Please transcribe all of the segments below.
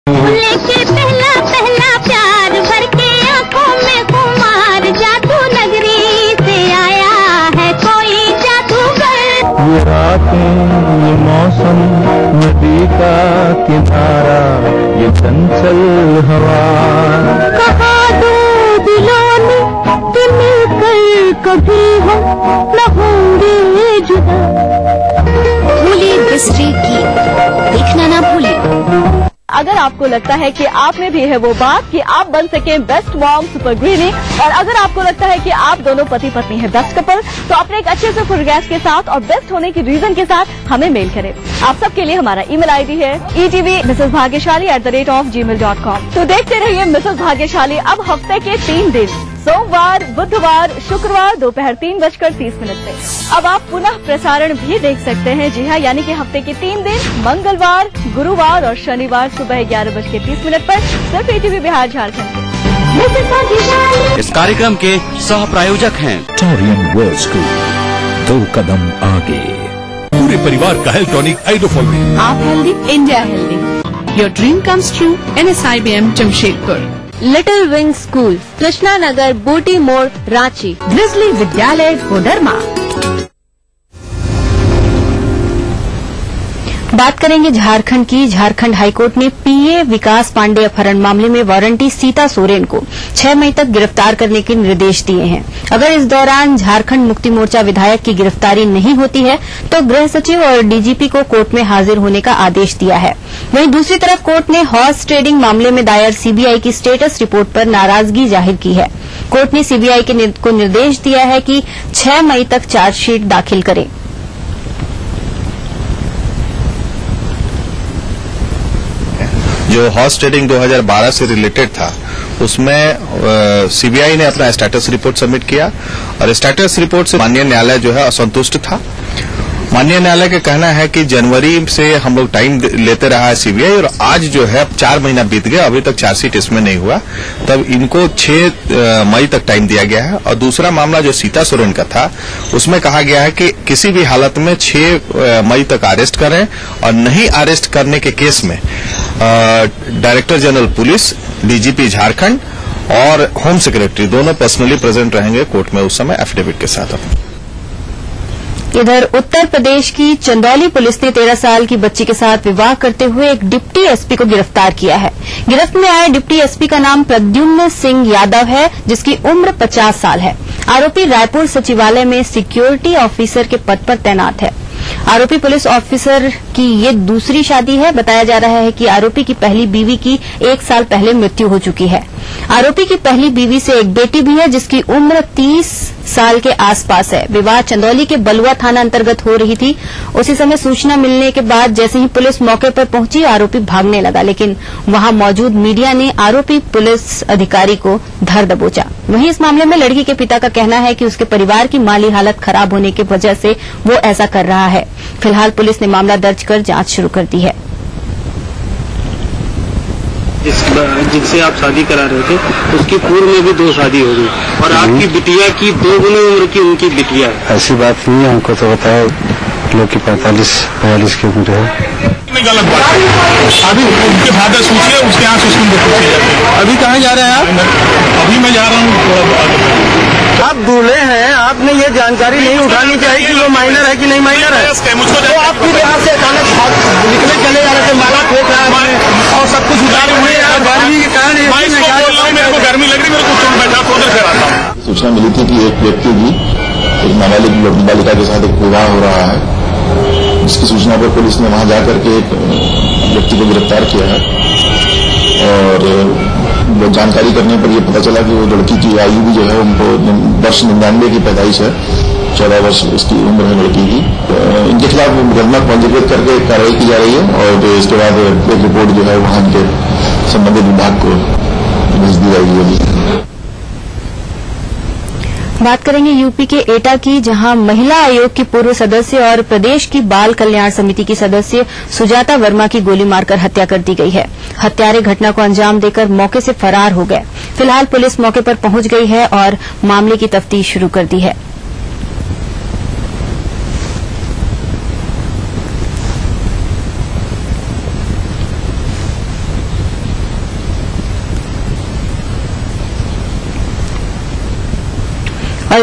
लेके पहला पहला प्यार भर के आंखों में खुमार, जादू नगरी से आया है कोई जादूगर। ये रातें, ये मौसम, नदी का किनारा, ये चंचल हवा, कहा दो दिलों ने कि मिलकर कभी हम न होंगे जुदा। भूली बिसरी गीत देखना ना भूलिए। अगर आपको लगता है कि आप में भी है वो बात कि आप बन सकें बेस्ट मॉम सुपर गृहिणी, और अगर आपको लगता है कि आप दोनों पति पत्नी हैं बेस्ट कपल, तो अपने एक अच्छे से फोटोग्राफ के साथ और बेस्ट होने की रीजन के साथ हमें मेल करें। आप सबके लिए हमारा ईमेल आईडी है etv@gmail.com। तो देखते रहिए मिसेस भाग्यशाली अब हफ्ते के 3 दिन, सोमवार, बुधवार, शुक्रवार दोपहर 3:30 से। अब आप पुनः प्रसारण भी देख सकते हैं। जी हाँ, यानी कि हफ्ते के 3 दिन, मंगलवार, गुरुवार और शनिवार सुबह 11:30 पर सिर्फ ETV बिहार झारखंड। इस कार्यक्रम के सह प्रायोजक हैं टोरियन वर्ल्ड स्कूल, 2 कदम आगे। पूरे परिवार का हेल्थ टॉनिक आइडोफॉल। आप healthy, India healthy. Your dream comes true, NSIBM Jamshedpur. Little Wing School, Krishna Nagar, Boti Mor, Ranchi. Grizzly Vidyalaya Koderma. बात करेंगे झारखंड की। झारखंड हाईकोर्ट ने PA विकास पांडे अपहरण मामले में वारंटी सीता सोरेन को 6 मई तक गिरफ्तार करने के निर्देश दिए हैं। अगर इस दौरान झारखंड मुक्ति मोर्चा विधायक की गिरफ्तारी नहीं होती है तो गृह सचिव और DGP को कोर्ट में हाजिर होने का आदेश दिया है। वहीं दूसरी तरफ कोर्ट ने हॉर्स ट्रेडिंग मामले में दायर CBI की स्टेटस रिपोर्ट पर नाराजगी जाहिर की है। कोर्ट ने CBI को निर्देश दिया है कि 6 मई तक चार्जशीट दाखिल करे। जो हॉर्स ट्रेडिंग 2012 से रिलेटेड था, उसमें CBI ने अपना स्टेटस रिपोर्ट सबमिट किया और स्टेटस रिपोर्ट से माननीय न्यायालय जो है असंतुष्ट था। माननीय न्यायालय का कहना है कि जनवरी से हम लोग टाइम लेते रहा है CBI, और आज जो है 4 महीना बीत गया, अभी तक चार्जशीट इसमें नहीं हुआ, तब इनको 6 मई तक टाइम दिया गया है। और दूसरा मामला जो सीता सोरेन का था, उसमें कहा गया है कि किसी भी हालत में 6 मई तक अरेस्ट करें, और नहीं अरेस्ट करने के केस में director general police, DGP Jharkhand और होम सेक्रेटरी दोनों पर्सनली प्रेजेंट रहेंगे कोर्ट में उस समय एफिडेविट के साथ। इधर उत्तर प्रदेश की चंदौली पुलिस ने 13 साल की बच्ची के साथ विवाह करते हुए एक डिप्टी SP को गिरफ्तार किया है। गिरफ्त में आए डिप्टी SP का नाम प्रद्युम्न सिंह यादव है, जिसकी उम्र 50 साल है। आरोपी रायपुर सचिवालय में सिक्योरिटी ऑफिसर के पद पर तैनात है। आरोपी पुलिस ऑफिसर की ये दूसरी शादी है। बताया जा रहा है कि आरोपी की पहली बीवी की 1 साल पहले मृत्यु हो चुकी है। आरोपी की पहली बीवी से एक बेटी भी है, जिसकी उम्र 30 साल के आसपास है। विवाह चंदौली के बलुआ थाना अंतर्गत हो रही थी। उसी समय सूचना मिलने के बाद जैसे ही पुलिस मौके पर पहुंची, आरोपी भागने लगा, लेकिन वहां मौजूद मीडिया ने आरोपी पुलिस अधिकारी को धर दबोचा। वहीं इस मामले में लड़की के पिता का कहना है कि उसके परिवार की माली हालत खराब होने की वजह से वो ऐसा कर रहा है। फिलहाल पुलिस ने मामला दर्ज कर जांच शुरू कर दी है। जिनसे आप शादी करा रहे थे, उसकी पूर्व में भी 2 शादी हो गई, और आपकी बिटिया की 2 गुनी उम्र की उनकी बिटिया है। ऐसी बात नहीं है, हमको तो बताया लोग की 45-42 की उम्र है। गलत बात है। अभी उनके फादर पूछिए, उसके यहाँ से उसको पूछे जाते हैं। अभी कहाँ जा रहे हैं आप? अभी मैं जा रहा हूँ। आप दूल्हे हैं, आपने ये जानकारी नहीं उठानी चाहिए कि वो माइनर है कि नहीं माइनर है। तो आप फिर यहाँ से अचानक निकले चले जा रहे थे, माला फेंक रहा है और सब कुछ उतारे हुए हैं। गर्मी के कारण मेरे को गर्मी लग रही, मेरे को चुन बैठा तो फिर आता हूँ। सूचना मिली थी कि एक व्यक्ति की एक नाबालिग बालिका के साथ एक विवाह हो रहा है, जिसकी सूचना पर पुलिस ने वहां जाकर के एक व्यक्ति को गिरफ्तार किया है। और जानकारी करने पर यह पता चला कि वो लड़की की आयु भी जो है, उनको वर्ष 99 की पैदाइश है, 14 वर्ष उसकी उम्र है लड़की की। इनके खिलाफ मुकदमा पंजीकृत करके कार्रवाई की जा रही है, और इसके बाद एक रिपोर्ट जो है वहां के संबंधित विभाग को भेज दी जाएगी। बात करेंगे यूपी के एटा की, जहां महिला आयोग की पूर्व सदस्य और प्रदेश की बाल कल्याण समिति की सदस्य सुजाता वर्मा की गोली मारकर हत्या कर दी गई है। हत्यारे घटना को अंजाम देकर मौके से फरार हो गए। फिलहाल पुलिस मौके पर पहुंच गई है और मामले की तफ्तीश शुरू कर दी है।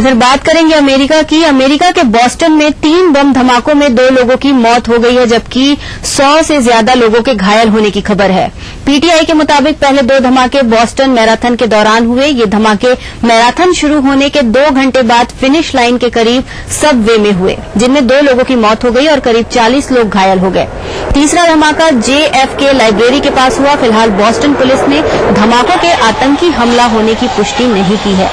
उधर बात करेंगे अमेरिका की। अमेरिका के बॉस्टन में 3 बम धमाकों में 2 लोगों की मौत हो गई है, जबकि 100 से ज्यादा लोगों के घायल होने की खबर है। पीटीआई के मुताबिक पहले 2 धमाके बॉस्टन मैराथन के दौरान हुए। ये धमाके मैराथन शुरू होने के 2 घंटे बाद फिनिश लाइन के करीब सबवे में हुए, जिनमें 2 लोगों की मौत हो गई और करीब 40 लोग घायल हो गए। तीसरा धमाका JFK लाइब्रेरी के पास हुआ। फिलहाल बॉस्टन पुलिस ने धमाकों के आतंकी हमला होने की पुष्टि नहीं की है।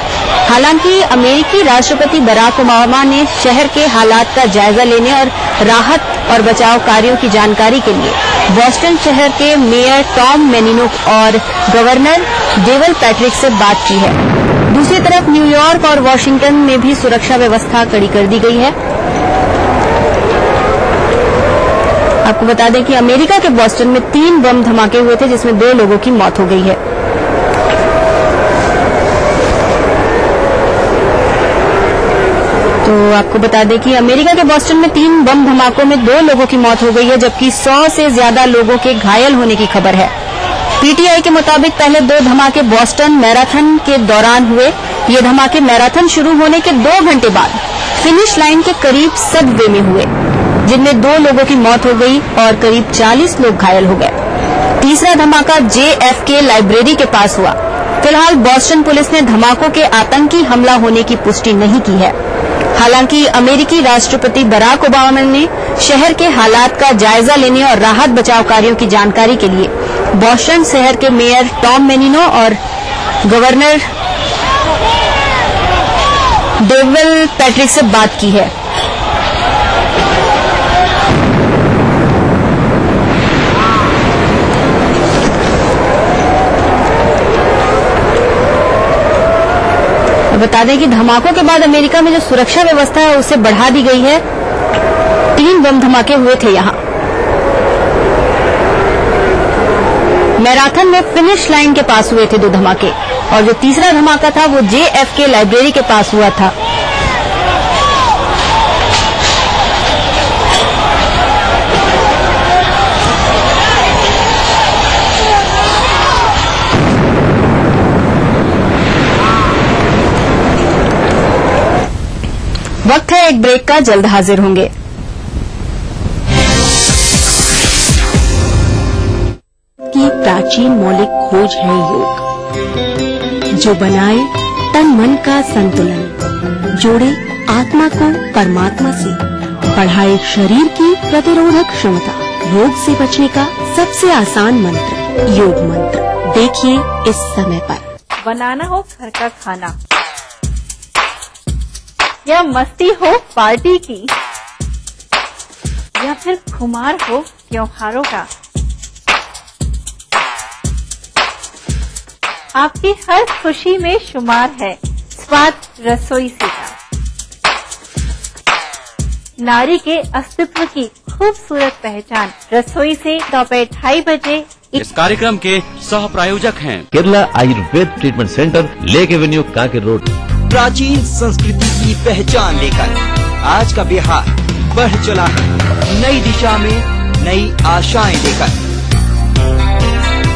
हालांकि अमेरिकी राष्ट्रपति बराक ओबामा ने शहर के हालात का जायजा लेने और राहत और बचाव कार्यों की जानकारी के लिए बॉस्टन शहर के मेयर टॉम मेनिनो और गवर्नर डेवल पैट्रिक से बात की है। दूसरी तरफ न्यूयॉर्क और वाशिंगटन में भी सुरक्षा व्यवस्था कड़ी कर दी गई है। आपको बता दें कि अमेरिका के बॉस्टन में 3 बम धमाके हुए थे, जिसमें 2 लोगों की मौत हो गई है। तो आपको बता दें कि अमेरिका के बॉस्टन में 3 बम धमाकों में 2 लोगों की मौत हो गई है, जबकि 100 से ज्यादा लोगों के घायल होने की खबर है। पीटीआई के मुताबिक पहले 2 धमाके बॉस्टन मैराथन के दौरान हुए। ये धमाके मैराथन शुरू होने के 2 घंटे बाद फिनिश लाइन के करीब सबवे में हुए, जिनमें 2 लोगों की मौत हो गई और करीब 40 लोग घायल हो गए। तीसरा धमाका JFK लाइब्रेरी के पास हुआ। फिलहाल बॉस्टन पुलिस ने धमाकों के आतंकी हमला होने की पुष्टि नहीं की है। हालांकि अमेरिकी राष्ट्रपति बराक ओबामा ने शहर के हालात का जायजा लेने और राहत बचाव कार्यों की जानकारी के लिए बॉस्टन शहर के मेयर टॉम मेनिनो और गवर्नर डेवल पैट्रिक से बात की है। बता दें कि धमाकों के बाद अमेरिका में जो सुरक्षा व्यवस्था है उसे बढ़ा दी गई है। 3 बम धमाके हुए थे यहां। मैराथन में फिनिश लाइन के पास हुए थे 2 धमाके, और जो तीसरा धमाका था वो JFK लाइब्रेरी के पास हुआ था। वक्त है एक ब्रेक का, जल्द हाजिर होंगे। की प्राचीन मौलिक खोज है योग, जो बनाए तन मन का संतुलन, जोड़े आत्मा को परमात्मा से, बढ़ाए शरीर की प्रतिरोधक क्षमता। रोग से बचने का सबसे आसान मंत्र योग मंत्र। देखिए इस समय पर। बनाना हो घर का खाना या मस्ती हो पार्टी की, या फिर खुमार हो त्योहारों का, आपकी हर खुशी में शुमार है स्वाद रसोई से का। नारी के अस्तित्व की खूबसूरत पहचान रसोई से दोपहर 2:30 बजे। इस कार्यक्रम के सह प्रायोजक हैं Kerala Ayurveda treatment centre, lake Avenue, Kanker road. प्राचीन संस्कृति की पहचान लेकर आज का बिहार बढ़ चला है नई दिशा में, नई आशाएं लेकर,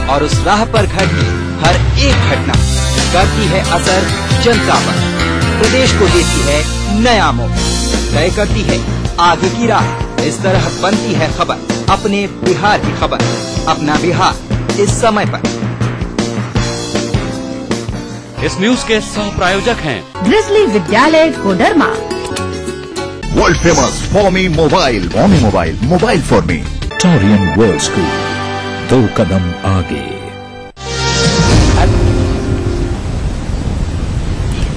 और उस राह पर घटती हर एक घटना करती है असर जनता पर, प्रदेश को देती है नया मोड़, तय करती है आगे की राह। इस तरह बनती है खबर, अपने बिहार की खबर, अपना बिहार इस समय पर। इस न्यूज के सह प्रायोजक हैं Grizzly Vidyalaya Koderma. World famous for me mobile, mobile for me. Taurian World School, 2 कदम आगे।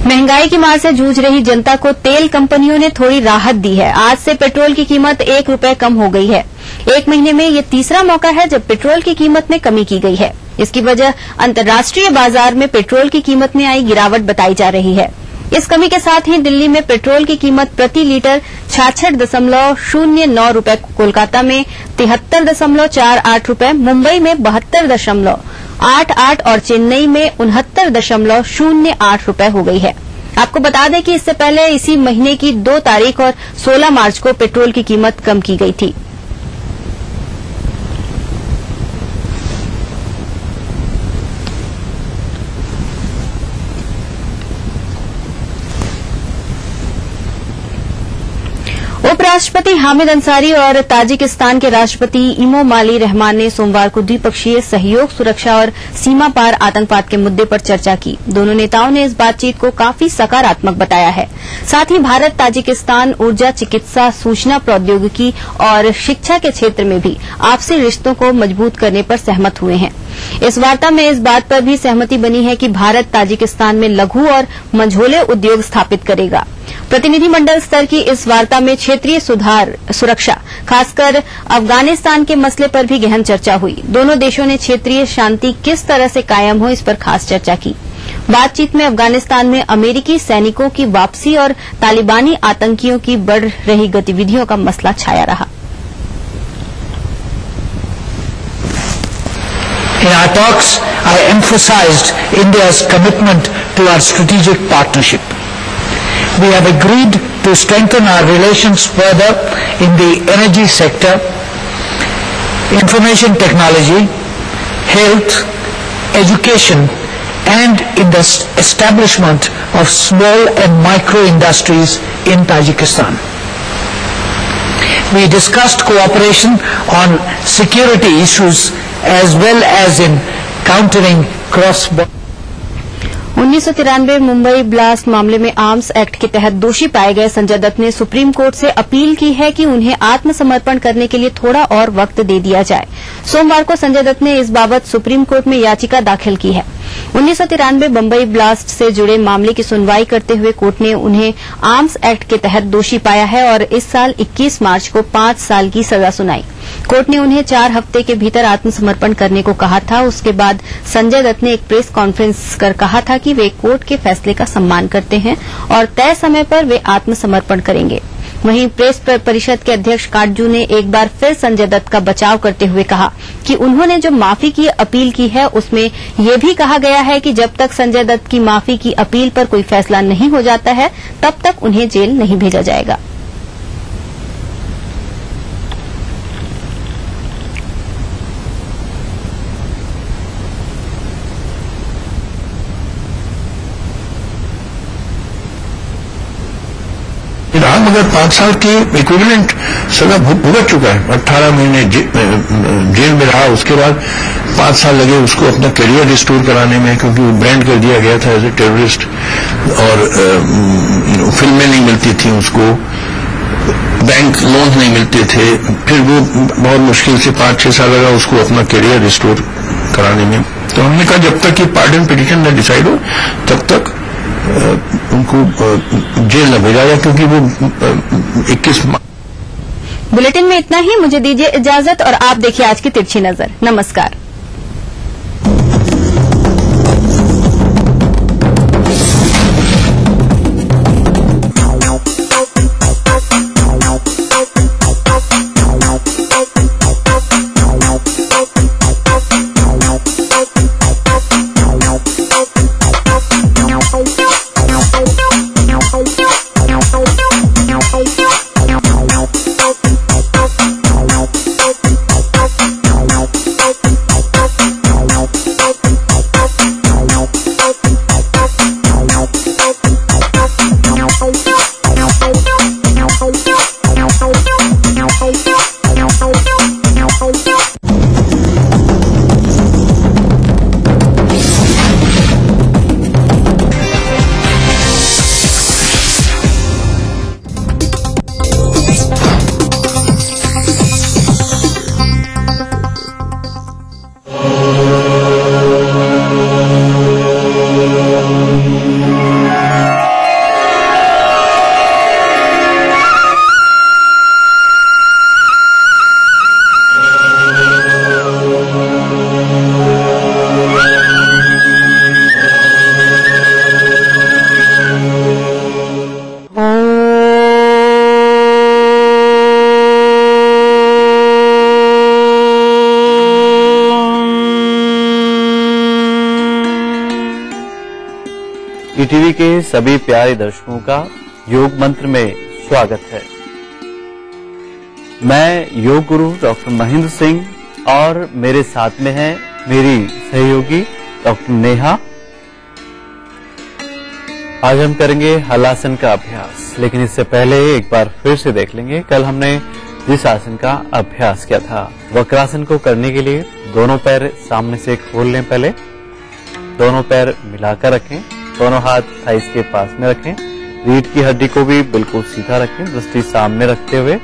महंगाई की मार से जूझ रही जनता को तेल कंपनियों ने थोड़ी राहत दी है। आज से पेट्रोल की कीमत 1 रुपए कम हो गई है। 1 महीने में ये तीसरा मौका है जब पेट्रोल की कीमत में कमी की गई है। इसकी वजह अंतर्राष्ट्रीय बाजार में पेट्रोल की कीमत में आई गिरावट बताई जा रही है। इस कमी के साथ ही दिल्ली में पेट्रोल की कीमत प्रति लीटर 66.09 रुपए, कोलकाता में 73.48 रुपए, मुंबई में 72.88 और चेन्नई में 69.08 रुपए हो गई है। आपको बता दें कि इससे पहले इसी महीने की 2 तारीख और 16 मार्च को पेट्रोल की कीमत कम की गई थी। उपराष्ट्रपति हामिद अंसारी और ताजिकिस्तान के राष्ट्रपति इमोमाली रहमान ने सोमवार को द्विपक्षीय सहयोग, सुरक्षा और सीमा पार आतंकवाद के मुद्दे पर चर्चा की। दोनों नेताओं ने इस बातचीत को काफी सकारात्मक बताया है। साथ ही भारत ताजिकिस्तान ऊर्जा, चिकित्सा, सूचना प्रौद्योगिकी और शिक्षा के क्षेत्र में भी आपसी रिश्तों को मजबूत करने पर सहमत हुए हैं। इस वार्ता में इस बात पर भी सहमति बनी है कि भारत ताजिकिस्तान में लघु और मझोले उद्योग स्थापित करेगा। प्रतिनिधिमंडल स्तर की इस वार्ता में क्षेत्रीय सुरक्षा, खासकर अफगानिस्तान के मसले पर भी गहन चर्चा हुई। दोनों देशों ने क्षेत्रीय शांति किस तरह से कायम हो, इस पर खास चर्चा की। बातचीत में अफगानिस्तान में अमेरिकी सैनिकों की वापसी और तालिबानी आतंकियों की बढ़ रही गतिविधियों का मसला छाया रहा। In our talks, I emphasized India's commitment to our strategic partnership. We have agreed to strengthen our relations further in the energy sector, information technology, health, education, and in the establishment of small and micro industries in Tajikistan. We discussed cooperation on security issues as well as in countering cross-border. 1993 Mumbai blast मामले में arms act के तहत दोषी पाए गए संजय दत्त ने supreme court से appeal की है कि उन्हें आत्मसमर्पण करने के लिए थोड़ा और वक्त दे दिया जाए। सोमवार को संजय दत्त ने इस बाबत सुप्रीम कोर्ट में याचिका दाखिल की है। 1993 मुंबई ब्लास्ट से जुड़े मामले की सुनवाई करते हुए कोर्ट ने उन्हें आर्म्स एक्ट के तहत दोषी पाया है और इस साल 21 मार्च को 5 साल की सजा सुनाई। कोर्ट ने उन्हें 4 हफ्ते के भीतर आत्मसमर्पण करने को कहा था। उसके बाद संजय दत्त ने एक प्रेस कॉन्फ्रेंस कर कहा था कि वे कोर्ट के फैसले का सम्मान करते हैं और तय समय पर वे आत्मसमर्पण करेंगे। वहीं प्रेस परिषद के अध्यक्ष काटजू ने एक बार फिर संजय दत्त का बचाव करते हुए कहा कि उन्होंने जो माफी की अपील की है उसमें यह भी कहा गया है कि जब तक संजय दत्त की माफी की अपील पर कोई फैसला नहीं हो जाता है तब तक उन्हें जेल नहीं भेजा जाएगा। राम अगर 5 साल की इक्विवेलेंट सजा भुगत चुका है, 18 महीने जेल में रहा, उसके बाद 5 साल लगे उसको अपना करियर रिस्टोर कराने में, क्योंकि वो ब्रांड कर दिया गया था एज ए टेररिस्ट और फिल्में नहीं मिलती थी उसको, बैंक लोन नहीं मिलते थे। फिर वो बहुत मुश्किल से 5-6 साल लगा उसको अपना करियर रिस्टोर कराने में। तो हमने कहा जब तक ये पार्डन पिटीशन न डिसाइड हो तब तक उनको जेल न भेजा जाए, क्योंकि वो 21 बुलेटिन में इतना ही। मुझे दीजिए इजाजत और आप देखिए आज की तिरछी नजर। नमस्कार। ईटीवी के सभी प्यारे दर्शकों का योग मंत्र में स्वागत है। मैं योग गुरु डॉक्टर महेंद्र सिंह और मेरे साथ में है मेरी सहयोगी डॉक्टर नेहा। आज हम करेंगे हलासन का अभ्यास, लेकिन इससे पहले एक बार फिर से देख लेंगे कल हमने जिस आसन का अभ्यास किया था। वक्रासन को करने के लिए दोनों पैर सामने से खोल लें। पहले दोनों पैर मिलाकर रखें, दोनों हाथ थाइस के पास में रखें, रीढ़ की हड्डी को भी बिल्कुल सीधा रखें, दृष्टि सामने रखते हुए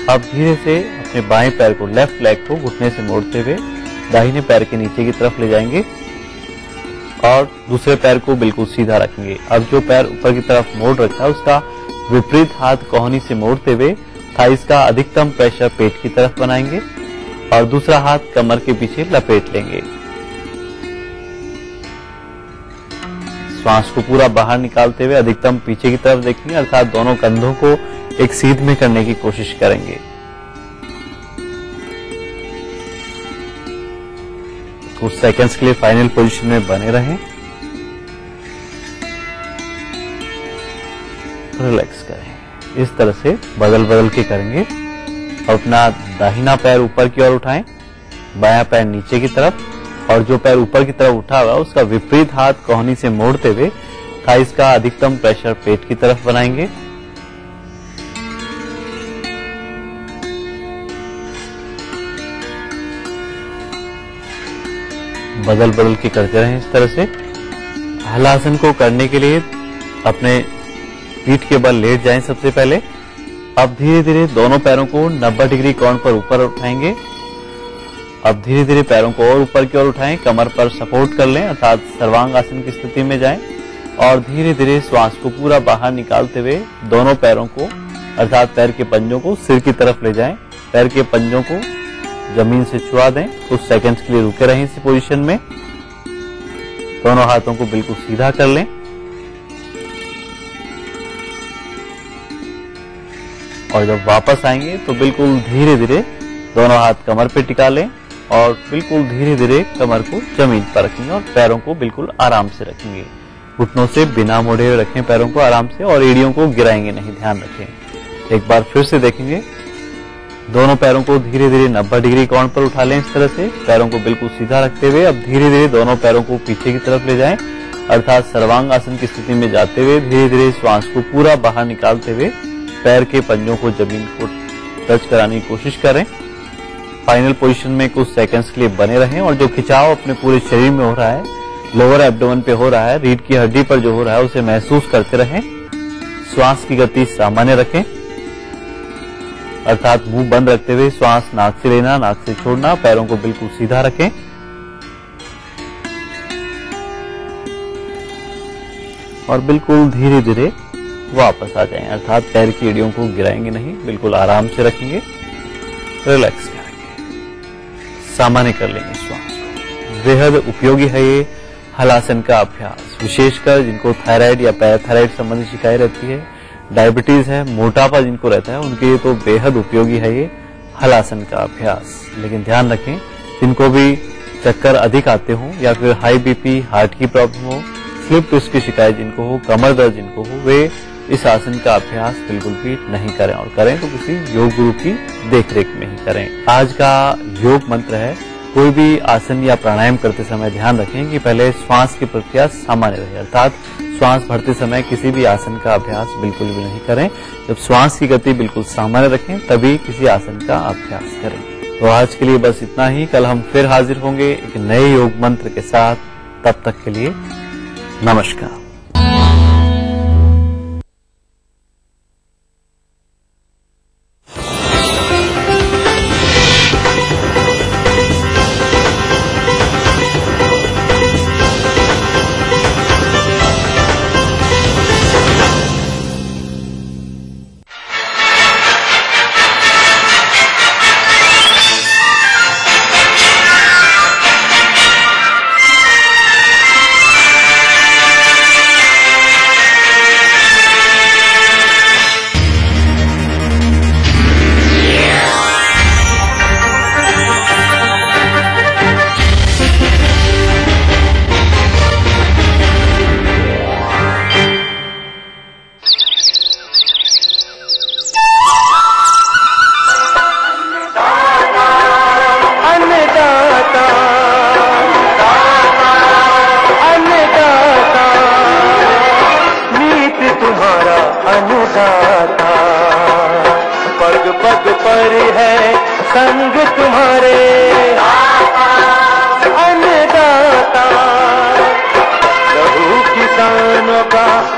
अब धीरे से अपने बाएं पैर को, लेफ्ट लेग को घुटने से मोड़ते हुए दाहिने पैर के नीचे की तरफ ले जाएंगे और दूसरे पैर को बिल्कुल सीधा रखेंगे। अब जो पैर ऊपर की तरफ मोड़ रखा है उसका विपरीत हाथ कोहनी से मोड़ते हुए थाइस का अधिकतम प्रेशर पेट की तरफ बनाएंगे और दूसरा हाथ कमर के पीछे लपेट लेंगे। श्वास को पूरा बाहर निकालते हुए अधिकतम पीछे की तरफ देखेंगे, अर्थात दोनों कंधों को एक सीध में करने की कोशिश करेंगे। कुछ सेकंड्स के लिए फाइनल पोजीशन में बने रहें, रिलैक्स करें। इस तरह से बदल बदल के करेंगे। अपना दाहिना पैर ऊपर की ओर उठाएं, बायां पैर नीचे की तरफ और जो पैर ऊपर की तरफ उठा हुआ उसका विपरीत हाथ कोहनी से मोड़ते हुए थाइस का अधिकतम प्रेशर पेट की तरफ बनाएंगे। बदल बदल के करते रहें इस तरह से। हलासन को करने के लिए अपने पीठ के बल लेट जाएं सबसे पहले। अब धीरे धीरे दोनों पैरों को 90 डिग्री कोण पर ऊपर उठाएंगे। अब धीरे धीरे पैरों को और ऊपर की ओर उठाएं, कमर पर सपोर्ट कर लें अर्थात सर्वांग आसन की स्थिति में जाएं और धीरे धीरे श्वास को पूरा बाहर निकालते हुए दोनों पैरों को अर्थात पैर के पंजों को सिर की तरफ ले जाएं। पैर के पंजों को जमीन से छुआ दें। कुछ सेकंड्स के लिए रुके रहें इसी पोजीशन में। दोनों हाथों को बिल्कुल सीधा कर लें और जब वापस आएंगे तो बिल्कुल धीरे धीरे दोनों हाथ कमर पे टिका लें और बिल्कुल धीरे धीरे कमर को जमीन पर रखेंगे और पैरों को बिल्कुल आराम से रखेंगे। घुटनों से बिना मोड़े हुए रखें पैरों को आराम से और एड़ियों को गिराएंगे नहीं, ध्यान रखें। एक बार फिर से देखेंगे। दोनों पैरों को धीरे धीरे 90 डिग्री कोण पर उठा लें इस तरह से, पैरों को बिल्कुल सीधा रखते हुए अब धीरे धीरे दोनों पैरों को पीछे की तरफ ले जाएं अर्थात सर्वांग आसन की स्थिति में जाते हुए धीरे धीरे श्वास को पूरा बाहर निकालते हुए पैर के पंजों को जमीन को टच कराने की कोशिश करें। फाइनल पोजीशन में कुछ सेकंड्स के लिए बने रहें और जो खिंचाव अपने पूरे शरीर में हो रहा है, लोअर एब्डोमेन पे हो रहा है, रीढ़ की हड्डी पर जो हो रहा है उसे महसूस करते रहें। श्वास की गति सामान्य रखें अर्थात मुंह बंद रखते हुए श्वास नाक से लेना, नाक से छोड़ना। पैरों को बिल्कुल सीधा रखें और बिल्कुल धीरे धीरे वापस आ जाएं अर्थात पैर की एड़ियों को गिराएंगे नहीं, बिल्कुल आराम से रखेंगे, रिलैक्स करेंगे, सामान्य कर लेंगे श्वास को। बेहद उपयोगी है ये हलासन का अभ्यास, विशेषकर जिनको थायराइड या पैराथायराइड संबंधी शिकायत रहती है, डायबिटीज है, मोटापा जिनको रहता है, उनके लिए तो बेहद उपयोगी है ये हलासन का अभ्यास। लेकिन ध्यान रखें, जिनको भी चक्कर अधिक आते हों या फिर हाई बीपी, हार्ट की प्रॉब्लम हो, स्लिप डिस्क की शिकायत जिनको हो, कमर दर्द जिनको हो, वे इस आसन का अभ्यास बिल्कुल भी नहीं करें और करें तो किसी योग गुरु की देखरेख में ही करें। आज का योग मंत्र है, कोई भी आसन या प्राणायाम करते समय ध्यान रखें कि पहले श्वास की प्रक्रिया सामान्य रहे अर्थात श्वास भरते समय किसी भी आसन का अभ्यास बिल्कुल भी नहीं करें। जब श्वास की गति बिल्कुल सामान्य रखें तभी किसी आसन का अभ्यास करें। तो आज के लिए बस इतना ही। कल हम फिर हाजिर होंगे एक नए योग मंत्र के साथ। तब तक के लिए नमस्कार।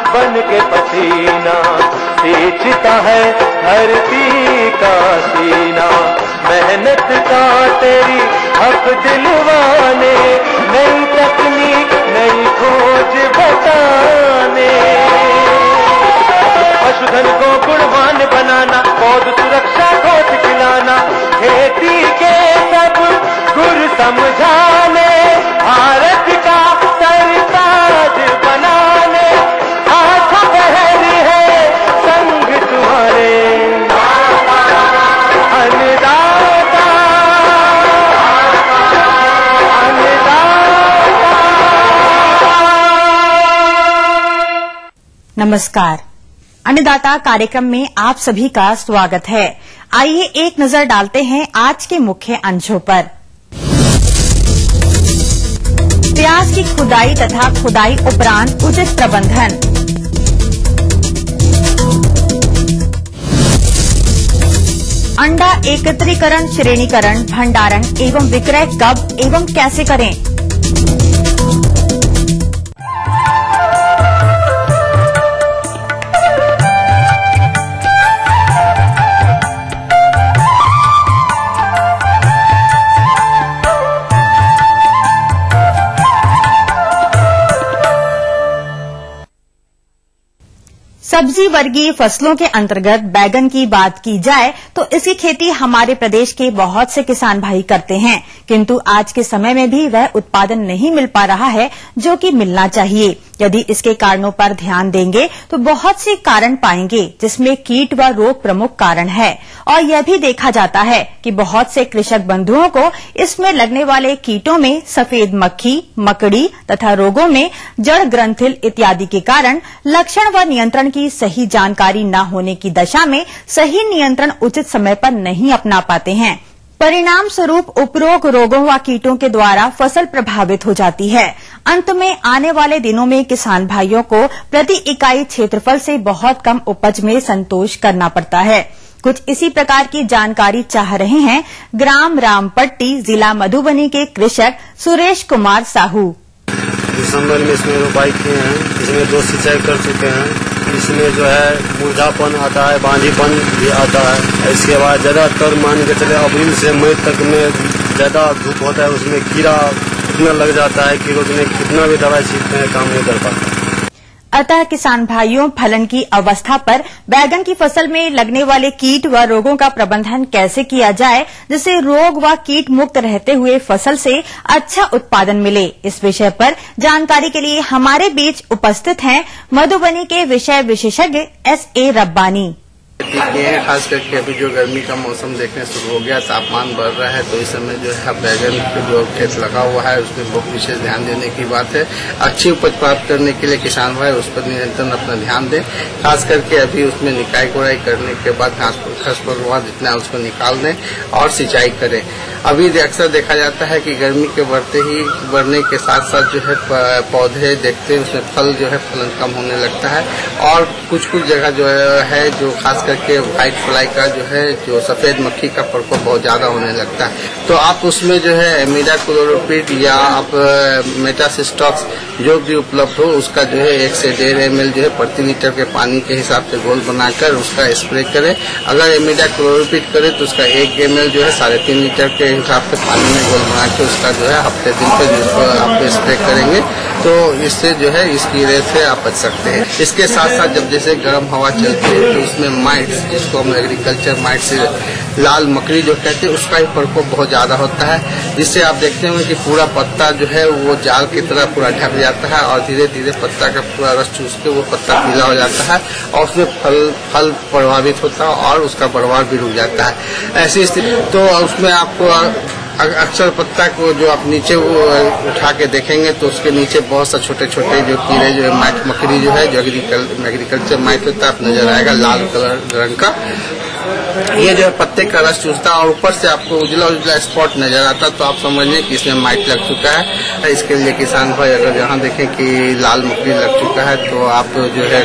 बन के पसीना सींचता है धरती का सीना। मेहनत का तेरी हक दिलवाने, नई तकनीक नई खोज बताने। पशुधन को गुणवान बनाना, पौध सुरक्षा को सिखलाना, खेती के सब गुर समझाने, भारत का सरताज बनाने। हाथ पहरी है संग तुम्हारे अन्नदाता, नमस्कार। अन्नदाता कार्यक्रम में आप सभी का स्वागत है। आइए एक नजर डालते हैं आज के मुख्य अंशों पर। प्याज की खुदाई तथा खुदाई उपरांत उचित प्रबंधन, अंडा एकत्रीकरण, श्रेणीकरण, भंडारण एवं विक्रय कब एवं कैसे करें। सब्जी वर्गीय फसलों के अंतर्गत बैगन की बात की जाए तो इसकी खेती हमारे प्रदेश के बहुत से किसान भाई करते हैं, किंतु आज के समय में भी वह उत्पादन नहीं मिल पा रहा है जो कि मिलना चाहिए। यदि इसके कारणों पर ध्यान देंगे तो बहुत से कारण पाएंगे, जिसमें कीट व रोग प्रमुख कारण है। और यह भी देखा जाता है कि बहुत से कृषक बंधुओं को इसमें लगने वाले कीटों में सफेद मक्खी, मकड़ी तथा रोगों में जड़ ग्रंथिल इत्यादि के कारण लक्षण व नियंत्रण की सही जानकारी न होने की दशा में सही नियंत्रण उचित समय पर नहीं अपना पाते हैं। परिणाम स्वरूप उपरोक्त रोगों व कीटों के द्वारा फसल प्रभावित हो जाती है। अंत में आने वाले दिनों में किसान भाइयों को प्रति इकाई क्षेत्रफल से बहुत कम उपज में संतोष करना पड़ता है। कुछ इसी प्रकार की जानकारी चाह रहे हैं ग्राम रामपट्टी, जिला मधुबनी के कृषक सुरेश कुमार साहू। दिसंबर में इसमें रोपाई किए हैं, इसमें 2 सिंचाई कर चुके हैं। इसमें जो है मुरझापन आता है, बांझीपन भी आता है। इसके बाद ज्यादातर मान के चले अप्रैल से मई तक में ज्यादा धूप होता है, उसमें कीड़ा इतना लग जाता है कि रोकने कितना भी दवाई छींटते हैं काम नहीं कर पाता। अतः किसान भाइयों, फलन की अवस्था पर बैगन की फसल में लगने वाले कीट व रोगों का प्रबंधन कैसे किया जाए जिससे रोग व कीट मुक्त रहते हुए फसल से अच्छा उत्पादन मिले, इस विषय पर जानकारी के लिए हमारे बीच उपस्थित हैं मधुबनी के विषय विशेषज्ञ S.A. रब्बानी। खास करके अभी जो गर्मी का मौसम देखने शुरू हो गया, तापमान बढ़ रहा है, तो इस समय जो है बैगन जो खेत लगा हुआ है उसमें बहुत विशेष ध्यान देने की बात है। अच्छी उपज प्राप्त करने के लिए किसान भाई उस पर निरंतर अपना ध्यान दें। खास करके अभी उसमें निकाई गुड़ाई करने के बाद घास खरपतवार जितना है उसको निकाल दें और सिंचाई करें। अभी अक्सर देखा जाता है कि गर्मी के बढ़ने के साथ साथ जो है पौधे देखते हैं उसमें फल जो है फलन कम होने लगता है और कुछ जगह जो है जो खास करके व्हाइट फ्लाई का जो है जो सफेद मक्खी का प्रकोप बहुत ज्यादा होने लगता है। तो आप उसमें जो है इमिडाक्लोरोपिड या आप मेटासिस्टॉक्स जो भी उपलब्ध हो उसका जो है 1 से 1.5 ml जो है प्रति लीटर के पानी के हिसाब से घोल बनाकर उसका स्प्रे करें। अगर इमिडाक्लोरोपिड करें तो उसका 1 ml जो है 3.5 लीटर के हिसाब से पानी में घोल बना के उसका जो है हफ्ते दिन पे जिसको आप स्प्रे करेंगे तो इससे जो है इस कीड़े से आप बच सकते हैं। इसके साथ साथ जब जैसे गर्म हवा चलती है तो उसमें माइट्स, जिसको हम एग्रीकल्चर माइट्स लाल मकड़ी जो कहते हैं, उसका ही प्रकोप बहुत ज्यादा होता है, जिससे आप देखते होंगे कि पूरा पत्ता जो है वो जाल की तरह पूरा ढक जाता है और धीरे धीरे पत्ता का पूरा रस चूस के वो पत्ता पीला हो जाता है और उसमें फल प्रभावित होता है और उसका बढ़वार भी रुक जाता है। ऐसी स्थिति तो उसमें आपको अक्सर पत्ता को जो आप नीचे उठा के देखेंगे तो उसके नीचे बहुत सा छोटे छोटे जो कीड़े जो माइट मकड़ी जो है जो एग्रीकल्चर माइट होता है आप नजर आएगा लाल कलर रंग का। ये जो है पत्ते का रस चूसता है और ऊपर से आपको उजला उजला स्पॉट नजर आता, तो आप समझ लें कि इसमें माइट लग चुका है। इसके लिए किसान भाई अगर यहाँ देखें कि लाल मकड़ी लग चुका है, तो आप जो है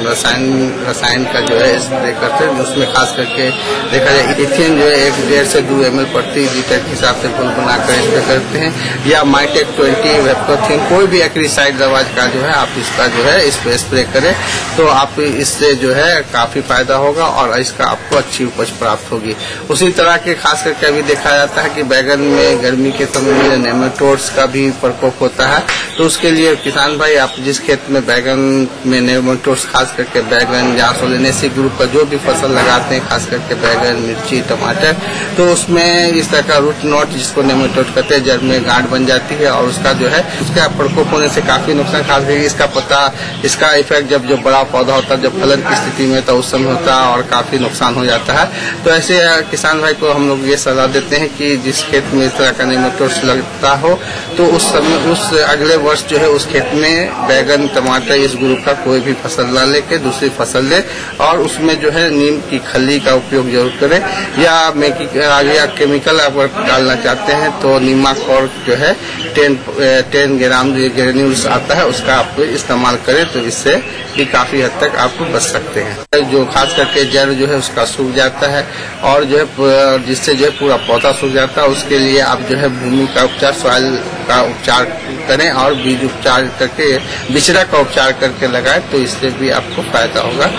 रसायन का जो है स्प्रे करते हैं। उसमें खास करके देखा जाए इथिन जो है 1.5 से 2 ml प्रति लीटर के हिसाब से घोल बनाकर स्प्रे करते हैं, या माइटेक 20 वेप्रोथिन कोई भी एक्रीसाइड दवा का जो है आप इसका जो है इस पे स्प्रे करें, तो आप इससे जो है काफी फायदा होगा और इसका आपको अच्छी उपज प्राप्त होगी। उसी तरह के खास करके अभी देखा जाता है कि बैगन में गर्मी के समय में नेमाटोड्स का भी प्रकोप होता है, तो उसके लिए किसान भाई आप जिस खेत में बैगन में नेमाटोड्स खास करके बैगन या सोलेनेसी ग्रुप का जो भी फसल लगाते हैं, खास करके बैगन, मिर्ची, टमाटर, तो उसमें इस तरह का रूट नॉट जिसको नेमाटोड कहते हैं जड़ में गांठ बन जाती है और उसका जो है उसका प्रकोप होने से काफी नुकसान, खास करके इसका पता इसका इफेक्ट जब जो बड़ा पौधा होता है, जब फलन की स्थिति में तो उस समय होता है और काफी नुकसान हो जाता है। तो ऐसे किसान भाई को हम लोग ये सलाह देते हैं कि जिस खेत में इस तरह का नेमाटोड्स लगता हो, तो उस समय उस अगले वर्ष जो है उस खेत में बैगन, टमाटर इस ग्रुप का कोई भी फसल न लेके दूसरी फसल ले और उसमें जो है नीम की खली का उपयोग जरूर करें, या केमिकल अगर डालना चाहते हैं तो नीमाकॉर जो है 10 ग्राम जो ग्रेन्यूल्स आता है उसका आप इस्तेमाल करें, तो इससे भी काफी हद तक आप बच सकते हैं। जो खास करके जड़ जो है उसका सूख जाता है और जो है जिससे जो है पूरा पौधा सूख जाता है, उसके लिए आप जो है भूमि का उपचार, सॉइल का उपचार करें और बीज उपचार करके बिचड़ा का उपचार करके लगाएं, तो इससे भी आपको फायदा होगा।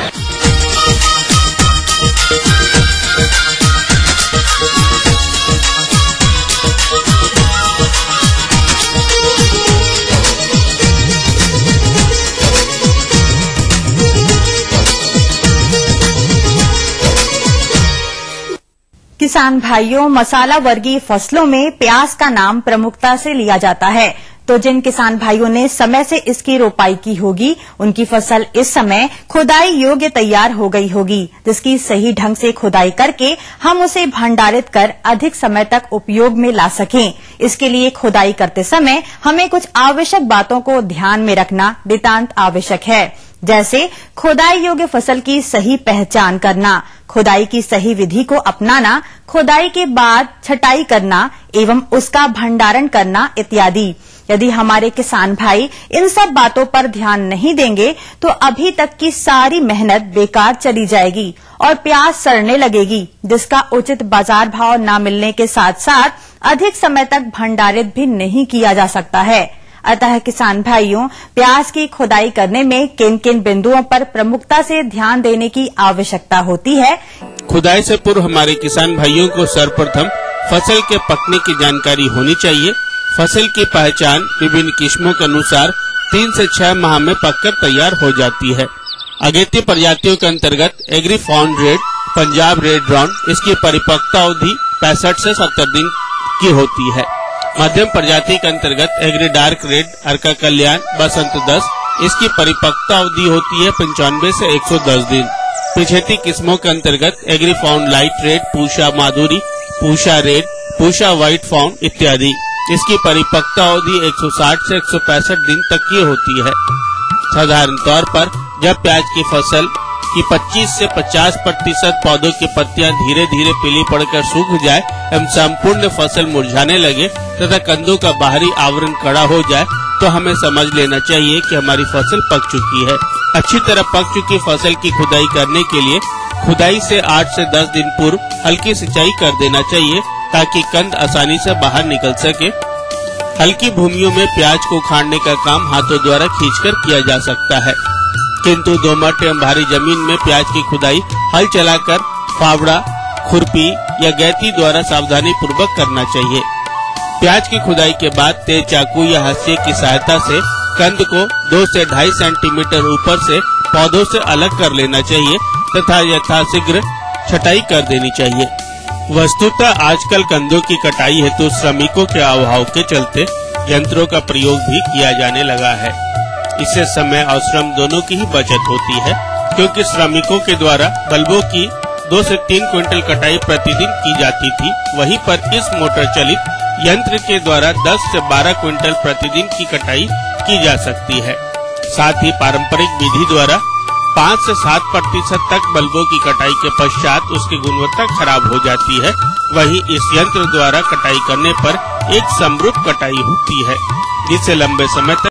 किसान भाइयों, मसाला वर्गीय फसलों में प्याज का नाम प्रमुखता से लिया जाता है, तो जिन किसान भाइयों ने समय से इसकी रोपाई की होगी उनकी फसल इस समय खुदाई योग्य तैयार हो गई होगी, जिसकी सही ढंग से खुदाई करके हम उसे भंडारित कर अधिक समय तक उपयोग में ला सकें। इसके लिए खुदाई करते समय हमें कुछ आवश्यक बातों को ध्यान में रखना नितांत आवश्यक है, जैसे खुदाई योग्य फसल की सही पहचान करना, खुदाई की सही विधि को अपनाना, खुदाई के बाद छटाई करना एवं उसका भंडारण करना इत्यादि। यदि हमारे किसान भाई इन सब बातों पर ध्यान नहीं देंगे तो अभी तक की सारी मेहनत बेकार चली जाएगी और प्याज सड़ने लगेगी, जिसका उचित बाजार भाव न मिलने के साथ साथ अधिक समय तक भंडारित भी नहीं किया जा सकता है। अतः किसान भाइयों, प्याज की खुदाई करने में किन किन बिंदुओं पर प्रमुखता से ध्यान देने की आवश्यकता होती है। खुदाई से पूर्व हमारे किसान भाइयों को सर्वप्रथम फसल के पकने की जानकारी होनी चाहिए। फसल की पहचान विभिन्न किस्मों के अनुसार 3 से 6 माह में पककर तैयार हो जाती है। अगेती प्रजातियों के अंतर्गत Agrifound red, Punjab red brown, इसकी परिपक्वता अवधि 65 से 70 दिन की होती है। मध्यम प्रजाति के अंतर्गत एग्री डार्क रेड, अर्का कल्याण, बसंत 10, इसकी परिपक्वता अवधि होती है 95 से 110 दिन। पिछेती किस्मों के अंतर्गत एग्री फाउंड लाइट रेड, पूषा माधुरी, पूषा रेड, पूषा व्हाइट फाउंड इत्यादि, इसकी परिपक्वता अवधि 160 से 165 दिन तक की होती है। साधारण तौर पर जब प्याज की फसल की 25 से 50% पौधों की पत्तियां धीरे धीरे पीली पड़कर सूख जाए एवं संपूर्ण फसल मुरझाने लगे तथा कंदों का बाहरी आवरण कड़ा हो जाए, तो हमें समझ लेना चाहिए कि हमारी फसल पक चुकी है। अच्छी तरह पक चुकी फसल की खुदाई करने के लिए खुदाई से 8 से 10 दिन पूर्व हल्की सिंचाई कर देना चाहिए, ताकि कंद आसानी से बाहर निकल सके। हल्की भूमियों में प्याज को उखाड़ने का काम हाथों द्वारा खींचकर किया जा सकता है, किंतु दोमट एवं भारी जमीन में प्याज की खुदाई हल चलाकर फावड़ा, खुरपी या गैती द्वारा सावधानी पूर्वक करना चाहिए। प्याज की खुदाई के बाद तेज चाकू या हंसिया की सहायता से कंद को 2 से 2.5 सेंटीमीटर ऊपर से पौधों से अलग कर लेना चाहिए तथा यथाशीघ्र छटाई कर देनी चाहिए। वस्तुतः आजकल कंदों की कटाई हेतु श्रमिकों के अभाव के चलते यंत्रों का प्रयोग भी किया जाने लगा है। इससे समय और श्रम दोनों की ही बचत होती है, क्योंकि श्रमिकों के द्वारा बल्बों की 2 से 3 क्विंटल कटाई प्रतिदिन की जाती थी, वहीं पर इस मोटर चलित यंत्र के द्वारा 10 से 12 क्विंटल प्रतिदिन की कटाई की जा सकती है। साथ ही पारंपरिक विधि द्वारा 5 से 7% तक बल्बों की कटाई के पश्चात उसकी गुणवत्ता खराब हो जाती है। वहीं इस यंत्र द्वारा कटाई करने पर एक समरूप कटाई होती है, जिससे लंबे समय तक